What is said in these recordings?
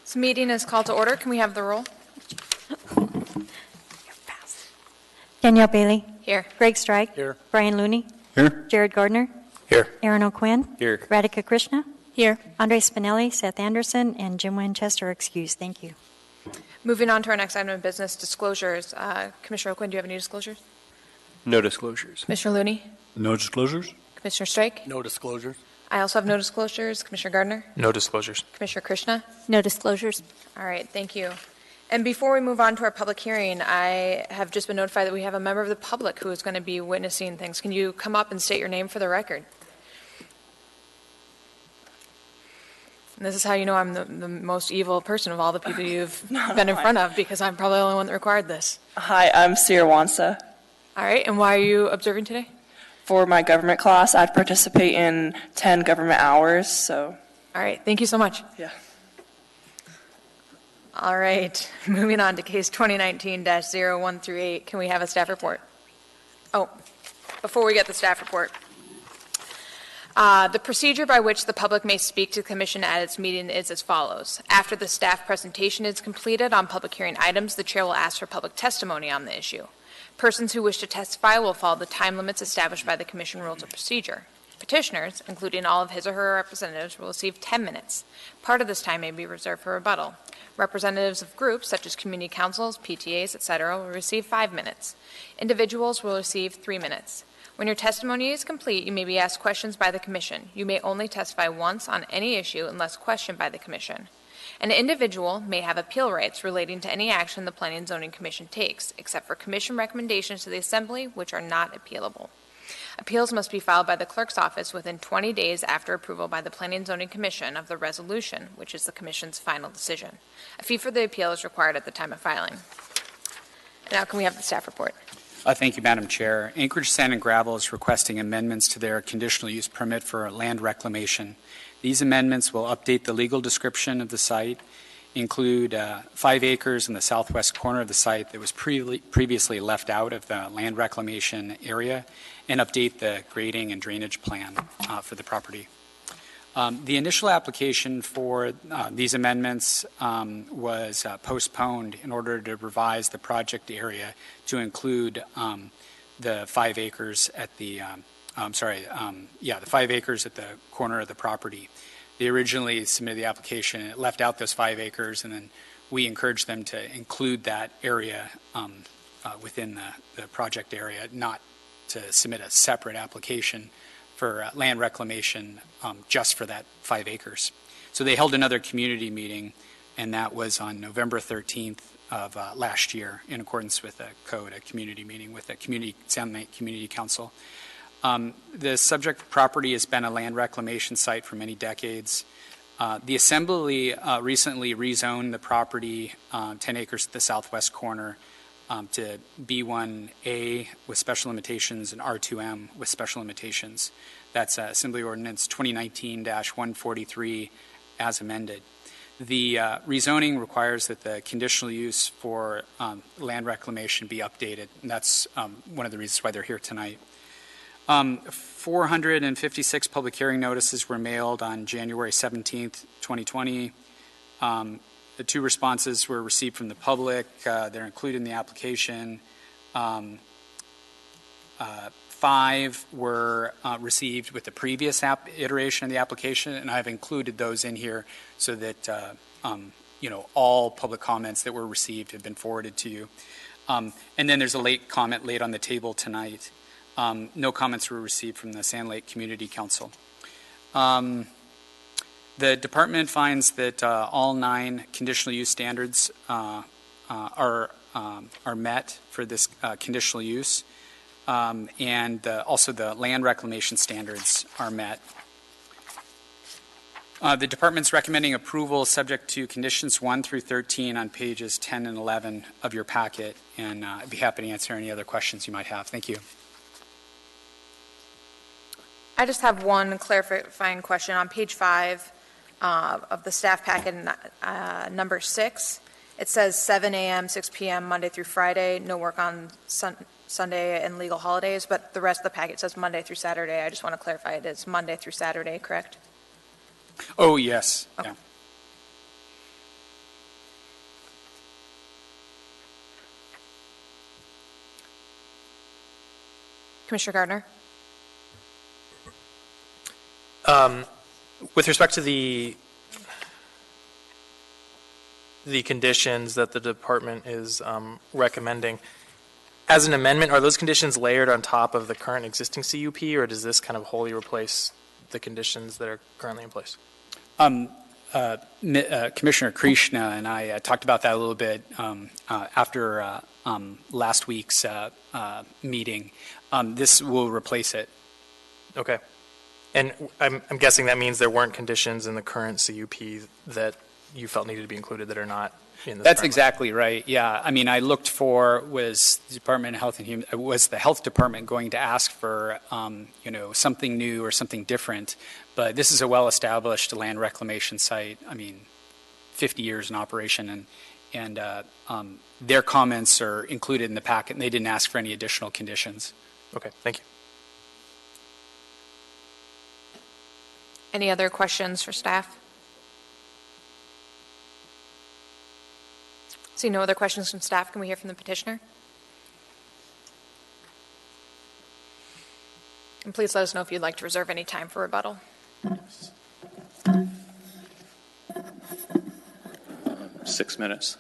This meeting is called to order. Can we have the roll? Danielle Bailey. Here. Greg Strike. Here. Brian Looney. Here. Jared Gardner. Here. Aaron O'Quinn. Here. Radhika Krishna. Here. Andre Spinelli, Seth Anderson, and Jim Winchester are excused. Thank you. Moving on to our next item of business, disclosures. Commissioner O'Quinn, do you have any disclosures? No disclosures. Commissioner Looney? No disclosures? Commissioner Strike? No disclosures. I also have no disclosures. Commissioner Gardner? No disclosures. Commissioner Krishna? No disclosures. All right, thank you. And before we move on to our public hearing, I have just been notified that we have a member of the public who is going to be witnessing things. Can you come up and state your name for the record? And this is how you know I'm the most evil person of all the people you've been in front of, because I'm probably the only one that required this. Hi, I'm Sierra Wansa. All right, and why are you observing today? For my government class, I'd participate in 10 government hours, so. All right, thank you so much. Yeah. All right, moving on to case 2019-01 through 8. Can we have a staff report? Oh, before we get the staff report. The procedure by which the public may speak to the Commission at its meeting is as follows. After the staff presentation is completed on public hearing items, the Chair will ask for public testimony on the issue. Persons who wish to testify will follow the time limits established by the Commission Rules of Procedure. Petitioners, including all of his or her representatives, will receive 10 minutes. Part of this time may be reserved for rebuttal. Representatives of groups, such as community councils, PTAs, etc., will receive 5 minutes. Individuals will receive 3 minutes. When your testimony is complete, you may be asked questions by the Commission. You may only testify once on any issue unless questioned by the Commission. An individual may have appeal rights relating to any action the Planning and Zoning Commission takes, except for Commission recommendations to the Assembly, which are not appealable. Appeals must be filed by the Clerk's Office within 20 days after approval by the Planning and Zoning Commission of the resolution, which is the Commission's final decision. A fee for the appeal is required at the time of filing. And now can we have the staff report? Thank you, Madam Chair. Anchorage Sand and Gravel is requesting amendments to their conditional use permit for land reclamation. These amendments will update the legal description of the site, include 5 acres in the southwest corner of the site that was previously left out of the land reclamation area, and update the grading and drainage plan for the property. The initial application for these amendments was postponed in order to revise the project area to include the 5 acres at the the 5 acres at the corner of the property. They originally submitted the application and it left out those 5 acres, and then we encouraged them to include that area within the project area, not to submit a separate application for land reclamation just for that 5 acres. So they held another community meeting, and that was on November 13th of last year in accordance with the code, a community meeting with the Sound Lake Community Council. The subject property has been a land reclamation site for many decades. The Assembly recently rezoned the property, 10 acres at the southwest corner, to B1A with special limitations and R2M with special limitations. That's Assembly Ordinance 2019-143 as amended. The rezoning requires that the conditional use for land reclamation be updated, and that's one of the reasons why they're here tonight. 456 public hearing notices were mailed on January 17th, 2020. The 2 responses were received from the public. They're included in the application. 5 were received with the previous iteration of the application, and I've included those in here so that all public comments that were received have been forwarded to you. And then there's a late comment laid on the table tonight. No comments were received from the Sand Lake Community Council. The department finds that all 9 conditional use standards are met for this conditional use, and also the land reclamation standards are met. The department's recommending approval subject to conditions 1 through 13 on pages 10 and 11 of your packet, and I'd be happy to answer any other questions you might have. Thank you. I just have one clarifying question. On page 5 of the staff packet, number 6, it says 7 a.m., 6 p.m., Monday through Friday, no work on Sunday and legal holidays, but the rest of the packet says Monday through Saturday. I just want to clarify it is Monday through Saturday, correct? Oh, yes. Okay. Yeah. Commissioner Gardner? With respect to the conditions that the department is recommending, as an amendment, are those conditions layered on top of the current existing CUP, or does this kind of wholly replace the conditions that are currently in place? Commissioner Krishna and I talked about that a little bit after last week's meeting. This will replace it. Okay. And I'm guessing that means there weren't conditions in the current CUP that you felt needed to be included that are not in this. That's current exactly right. Yeah. I mean, I looked for, was the Department of Health and Human, was the Health Department going to ask for, something new or something different? But this is a well-established land reclamation site. I mean, 50 years in operation, and their comments are included in the packet, and they didn't ask for any additional conditions. Okay, thank you. Any other questions for staff? See no other questions from staff. Can we hear from the petitioner? And please let us know if you'd like to reserve any time for rebuttal. 6 minutes.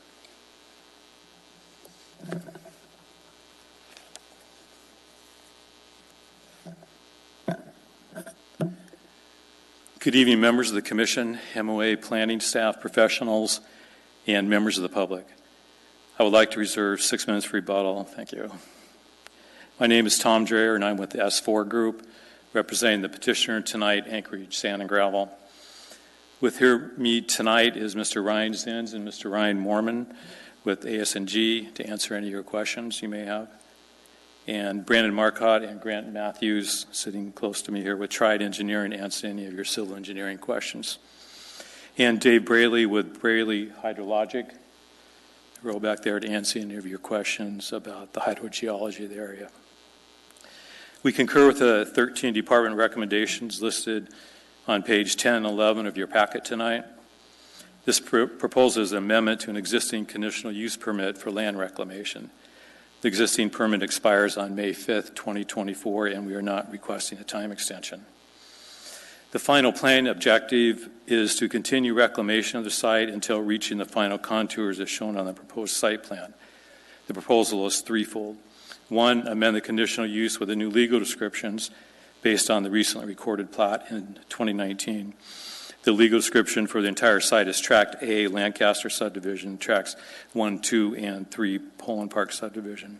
Good evening, members of the Commission, MOA planning staff, professionals, and members of the public. I would like to reserve 6 minutes for rebuttal. Thank you. My name is Tom Dreher, and I'm with the S4 Group, representing the petitioner tonight, Anchorage Sand and Gravel. With me tonight is Mr. Ryan Zins and Mr. Ryan Mormon with ASNG to answer any of your questions you may have. And Brandon Marcotte and Grant Matthews sitting close to me here with Triad Engineering to answer any of your civil engineering questions. And Dave Braley with Braley Hydrologic, row back there to answer any of your questions about the hydrogeology of the area. We concur with the 13 department recommendations listed on page 10 and 11 of your packet tonight. This proposes an amendment to an existing conditional use permit for land reclamation. The existing permit expires on May 5th, 2024, and we are not requesting a time extension. The final plan objective is to continue reclamation of the site until reaching the final contours as shown on the proposed site plan. The proposal is threefold. One, amend the conditional use with the new legal descriptions based on the recently recorded plat in 2019. The legal description for the entire site is Tract A, Lancaster subdivision, Tracts 1, 2, and 3, Poland Park subdivision.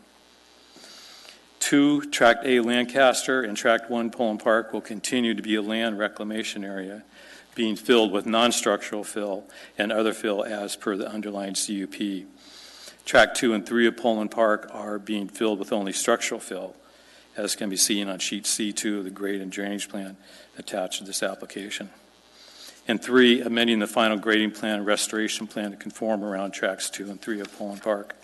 2, Tract A, Lancaster, and Tract 1, Poland Park will continue to be a land reclamation area being filled with non-structural fill and other fill as per the underlying CUP. Tract 2 and 3 of Poland Park are being filled with only structural fill, as can be seen on sheet C2 of the grade and drainage plan attached to this application. And 3, amending the final grading plan and restoration plan to conform around Tracts 2 and 3 of Poland Park.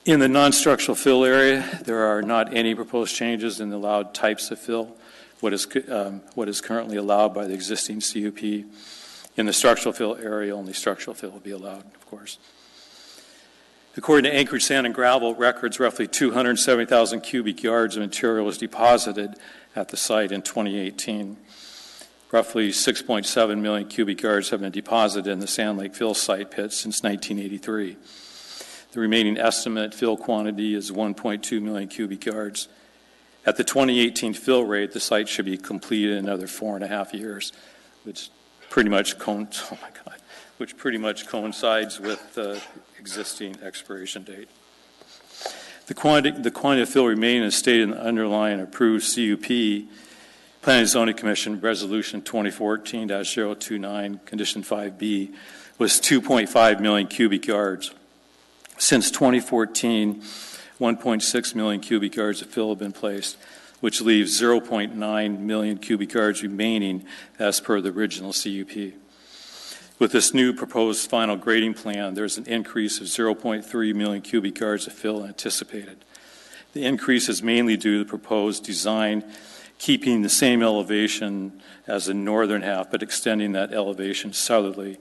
In the non-structural fill area, there are not any proposed changes in the allowed types of fill, what is currently allowed by the existing CUP. In the structural fill area, only structural fill will be allowed, of course. According to Anchorage Sand and Gravel records, roughly 270,000 cubic yards of material was deposited at the site in 2018. Roughly 6.7 million cubic yards have been deposited in the Sand Lake fill site pit since 1983. The remaining estimate fill quantity is 1.2 million cubic yards. At the 2018 fill rate, the site should be completed in another 4.5 years, which pretty much coincides with the existing expiration date. The quantity of fill remaining as stated in the underlying approved CUP, Planning and Zoning Commission Resolution 2014-029, Condition 5B, was 2.5 million cubic yards. Since 2014, 1.6 million cubic yards of fill have been placed, which leaves 0.9 million cubic yards remaining as per the original CUP. With this new proposed final grading plan, there's an increase of 0.3 million cubic yards of fill anticipated. The increase is mainly due to the proposed design keeping the same elevation as the northern half, but extending that elevation southerly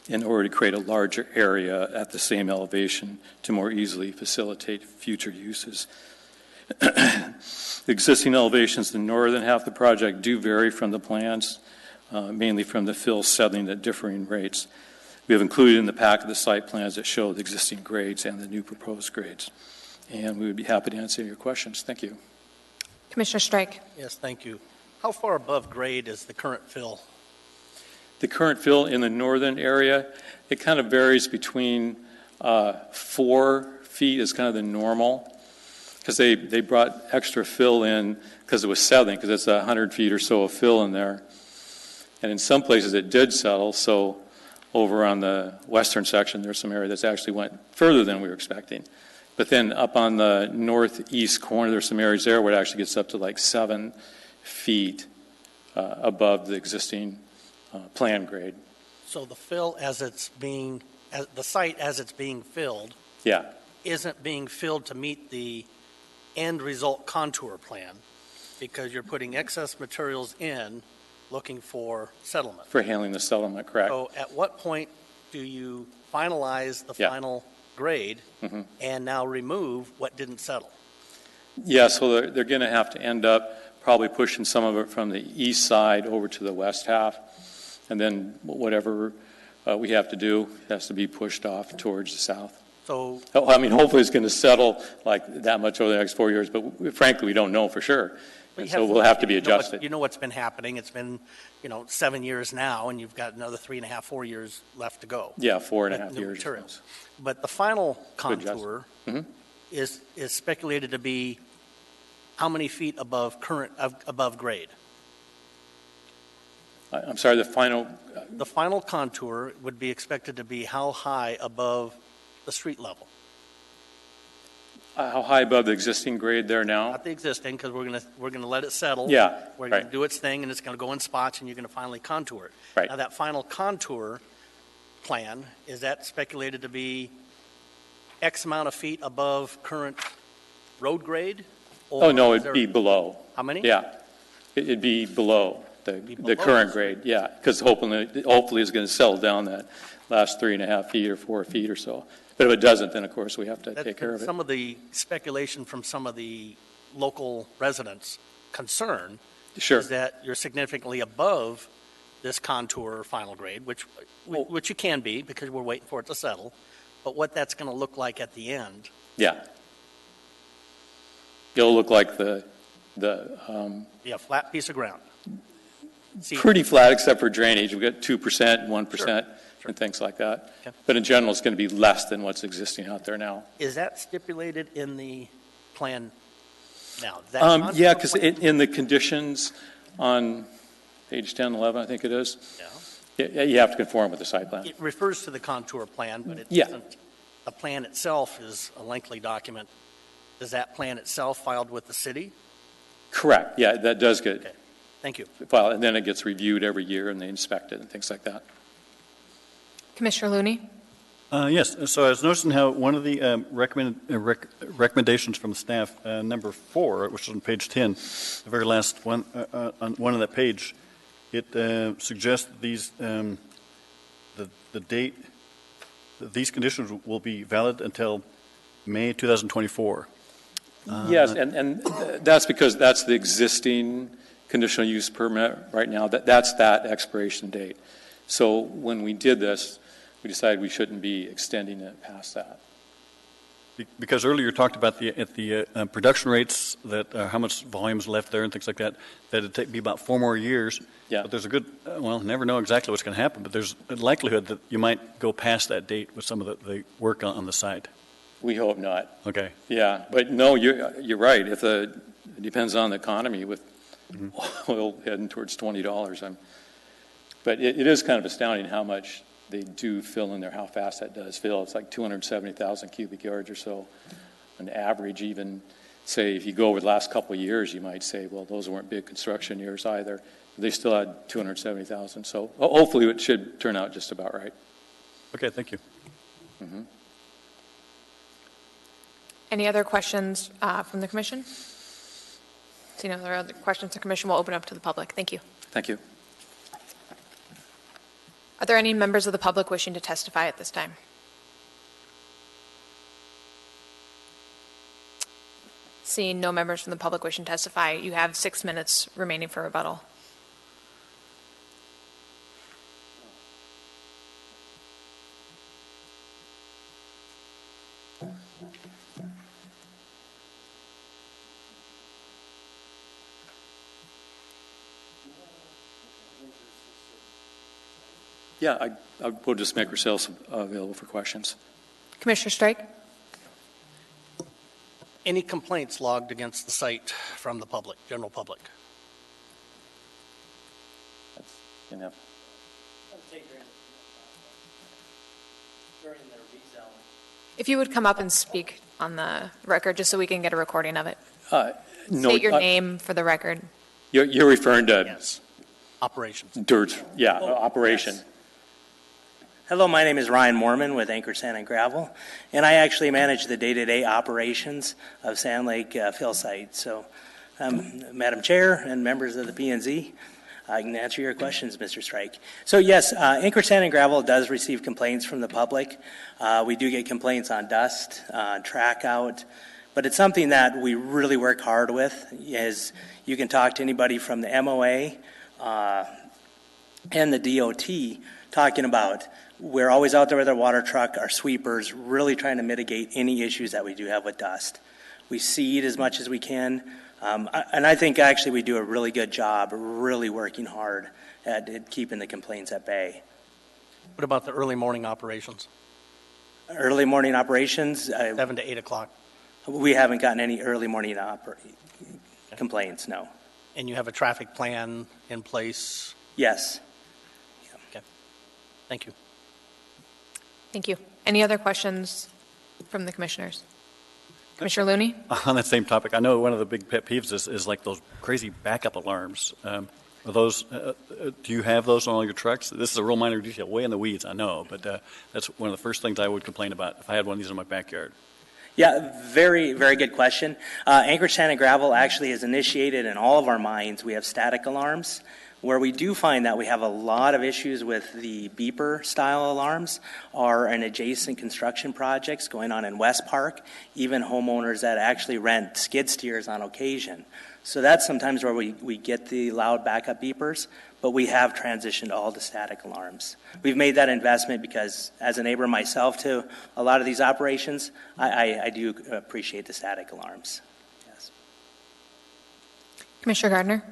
in order to create a larger area at the same elevation to more easily facilitate future uses. The existing elevations in the northern half of the project do vary from the plans, mainly from the fill settling at differing rates. We have included in the pack of the site plans that show the existing grades and the new proposed grades. And we would be happy to answer your questions. Thank you. Commissioner Strike. Yes, thank you. How far above grade is the current fill? The current fill in the northern area, it kind of varies between 4 feet is kind of the normal, because they brought extra fill in because it was settling, because it's 100 feet or so of fill in there. And in some places it did settle, so over on the western section, there's some area that's actually went further than we were expecting. But then up on the northeast corner, there's some areas there where it actually gets up to like 7 feet above the existing plan grade. So the fill the site as it's being filled Yeah, isn't being filled to meet the end result contour plan because you're putting excess materials in looking for settlement. for handling the settlement, correct? So at what point do you finalize the Yeah. final grade Mhm. and now remove what didn't settle? Yeah, so they're going to have to end up probably pushing some of it from the east side over to the west half, and then whatever we have to do has to be pushed off towards the south. So I mean, hopefully it's going to settle like that much over the next 4 years, but frankly, we don't know for sure. But And you so we'll have to be you know what- adjusted. You know what's been happening. It's been, 7 years now, and you've got another 3.5, 4 years left to go. Yeah, 4.5 with new years. materials. But the final Good adjust. contour Mhm. is speculated to be how many feet above grade? I'm sorry, the final, The final contour would be expected to be how high above the street level? how high above the existing grade there now? Not the existing, because we're gonna let it settle. Yeah, We're gonna right. do its thing, and it's gonna go in spots, and you're gonna finally contour it. Right. Now, that final contour plan, is that speculated to be X amount of feet above current road grade? Oh, Or no, is it'd there- be below. How many? Yeah, it'd be below Be the below current the grade, yeah, because hopefully it's going to settle down that last 3.5 feet or 4 feet or so. But if it doesn't, then of course we have to That's take care been of it. some of the speculation from some of the local residents' concern Sure. is that you're significantly above this contour final grade, which you can be because we're waiting for it to settle, but what that's going to look like at the end. Yeah. It'll look like the Yeah, flat piece of ground. See, pretty flat except for drainage. We've got 2% and 1% and things like that. Okay. But in general, it's going to be less than what's existing out there now. is that stipulated in the plan now? That Yeah, contour because plan- in the conditions on page 10, 11, I think it is, Yeah. you have to conform with the site plan. It refers to the contour plan, but it Yeah. doesn't. The plan itself is a lengthy document. Is that plan itself filed with the city? Correct, yeah, that does get Okay. Thank you. filed, and then it gets reviewed every year, and they inspect it and things like that. Commissioner Looney. Yes, so I was noticing how one of the recommendations from staff, number 4, which is on page 10, the very last one, on one of that page, it suggests that the date, that these conditions will be valid until May 2024. Yes, and that's because that's the existing conditional use permit right now. That's that expiration date. So when we did this, we decided we shouldn't be extending it past that. Because earlier you talked about the production rates, that how much volume is left there and things like that, that it'd be about 4 more years. Yeah. But there's a good, never know exactly what's going to happen, but there's a likelihood that you might go past that date with some of the work on the site. We hope not. Okay. Yeah, but no, you're right. It depends on the economy with oil heading towards $20. But it is kind of astounding how much they do fill in there, how fast that does fill. It's like 270,000 cubic yards or so. On average, even, say, if you go over the last couple of years, you might say, well, those weren't big construction years either. They still had 270,000. So hopefully it should turn out just about right. Okay, thank you. Mm-hmm. Any other questions from the commission? Seeing no other questions, the commission will open up to the public. Thank you. Thank you. Are there any members of the public wishing to testify at this time? Seeing no members from the public wishing to testify, you have 6 minutes remaining for rebuttal. Yeah, we'll just make ourselves available for questions. Commissioner Strike? Any complaints logged against the site from the public, general public? Enough. If you would come up and speak on the record, just so we can get a recording of it. No, State your name for the record. You're referring to Yes. Operations. dirt, operation. Yes. Hello, my name is Ryan Mormon with Anchor Sand and Gravel, and I actually manage the day-to-day operations of Sand Lake Fill Site. So, Madam Chair and members of the P&Z, I can answer your questions, Mr. Strike. So yes, Anchor Sand and Gravel does receive complaints from the public. We do get complaints on dust, track out, but it's something that we really work hard with. As you can talk to anybody from the MOA and the DOT talking about. We're always out there with our water truck, our sweepers, really trying to mitigate any issues that we do have with dust. We seed as much as we can, and I think actually we do a really good job, really working hard at keeping the complaints at bay. What about the early morning operations? Early morning operations, 7 to 8 o'clock. we haven't gotten any early morning complaints, no. And you have a traffic plan in place? Yes. Okay. Thank you. Thank you. Any other questions from the commissioners? Commissioner Looney? On that same topic, I know one of the big pet peeves is like those crazy backup alarms. Are those, do you have those on all your trucks? This is a real minor detail, way in the weeds, I know, but that's one of the first things I would complain about if I had one of these in my backyard. Yeah, very, very good question. Anchorage Sand and Gravel actually has initiated in all of our mines, we have static alarms. Where we do find that we have a lot of issues with the beeper style alarms are in adjacent construction projects going on in West Park, even homeowners that actually rent skid steers on occasion. So that's sometimes where we get the loud backup beepers, but we have transitioned all to static alarms. We've made that investment because as a neighbor myself to a lot of these operations, I do appreciate the static alarms. Yes. Commissioner Gardner?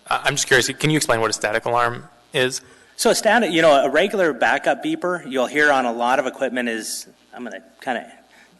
I'm just curious, can you explain what a static alarm is? So a static, a regular backup beeper you'll hear on a lot of equipment is, I'm going to kind of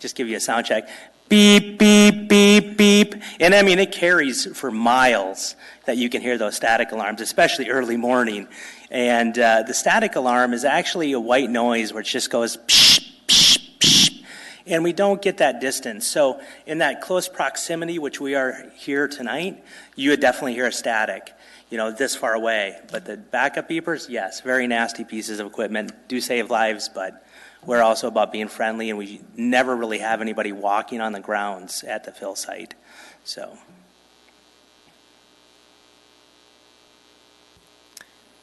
just give you a sound check. Beep, beep, beep, beep. And I mean, it carries for miles that you can hear those static alarms, especially early morning. And the static alarm is actually a white noise where it just goes psh, psh, psh. And we don't get that distance. So in that close proximity, which we are here tonight, you would definitely hear a static, this far away. But the backup beepers, yes, very nasty pieces of equipment, do save lives, but we're also about being friendly, and we never really have anybody walking on the grounds at the fill site. So.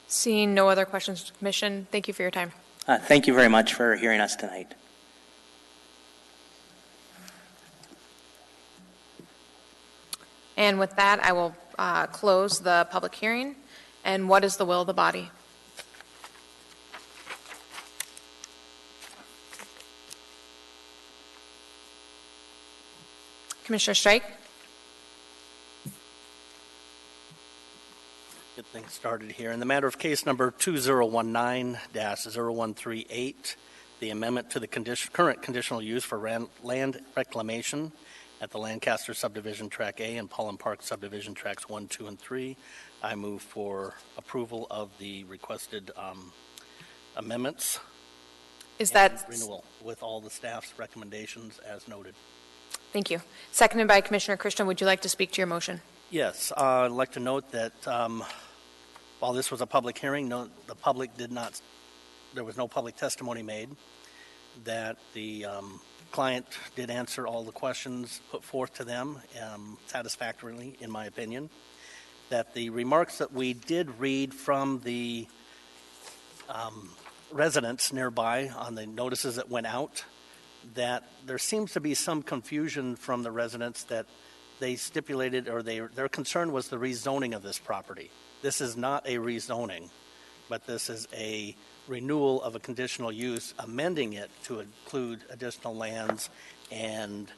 Seeing no other questions to the commission, thank you for your time. Thank you very much for hearing us tonight. And with that, I will close the public hearing. And what is the will of the body? Commissioner Strike? Get things started here. In the matter of case number 2019-0138, the amendment to the current conditional use for land reclamation at the Lancaster Subdivision Track A and Pollen Park Subdivision Tracks 1, 2, and 3, I move for approval of the requested amendments. Is and that renewal with all the staff's recommendations as noted. Thank you. Seconded by Commissioner Christian. Would you like to speak to your motion? Yes, I'd like to note that while this was a public hearing, the public did not, there was no public testimony made, that the client did answer all the questions put forth to them satisfactorily, in my opinion, that the remarks that we did read from the residents nearby on the notices that went out, that there seems to be some confusion from the residents that they stipulated, or their concern was the rezoning of this property. This is not a rezoning, but this is a renewal of a conditional use, amending it to include additional lands and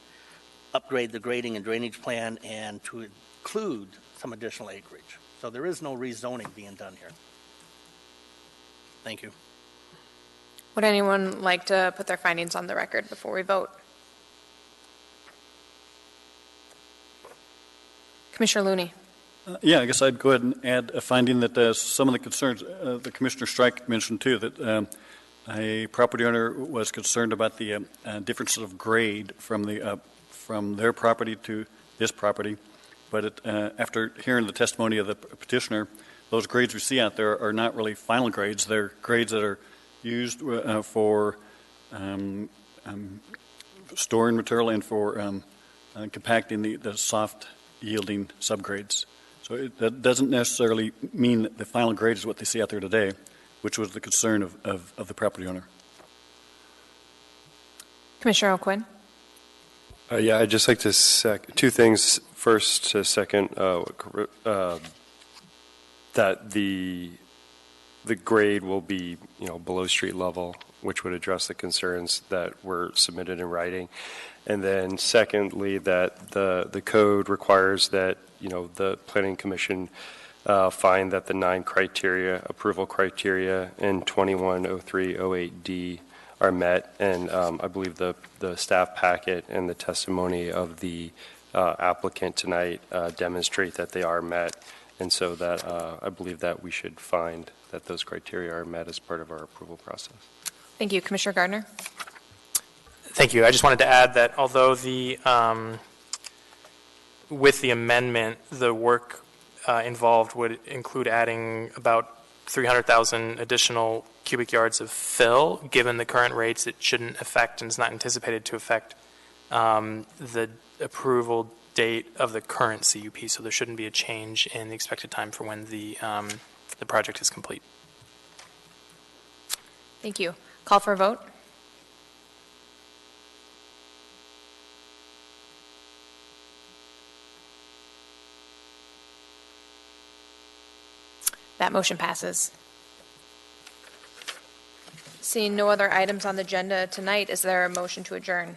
upgrade the grading and drainage plan and to include some additional acreage. So there is no rezoning being done here. Thank you. Would anyone like to put their findings on the record before we vote? Commissioner Looney. Yeah, I guess I'd go ahead and add a finding that some of the concerns, the Commissioner Strike mentioned too, that a property owner was concerned about the differences of grade from their property to this property. But after hearing the testimony of the petitioner, those grades we see out there are not really final grades. They're grades that are used for storing material and for compacting the soft yielding subgrades. So that doesn't necessarily mean that the final grade is what they see out there today, which was the concern of the property owner. Commissioner O'Quinn. Yeah, I'd just like to two things. First, to second that the grade will be, below street level, which would address the concerns that were submitted in writing. And then secondly, that the code requires that, the Planning Commission find that the 9 approval criteria in 210308D are met. And I believe the staff packet and the testimony of the applicant tonight demonstrate that they are met. And so that I believe that we should find that those criteria are met as part of our approval process. Thank you. Commissioner Gardner. Thank you. I just wanted to add that although with the amendment, the work involved would include adding about 300,000 additional cubic yards of fill, given the current rates, it shouldn't affect and is not anticipated to affect the approval date of the current CUP, so there shouldn't be a change in the expected time for when the project is complete. Thank you. Call for a vote. That motion passes. Seeing no other items on the agenda tonight, is there a motion to adjourn?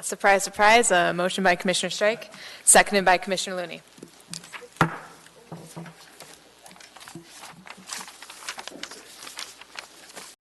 Surprise, surprise, a motion by Commissioner Strike, seconded by Commissioner Looney.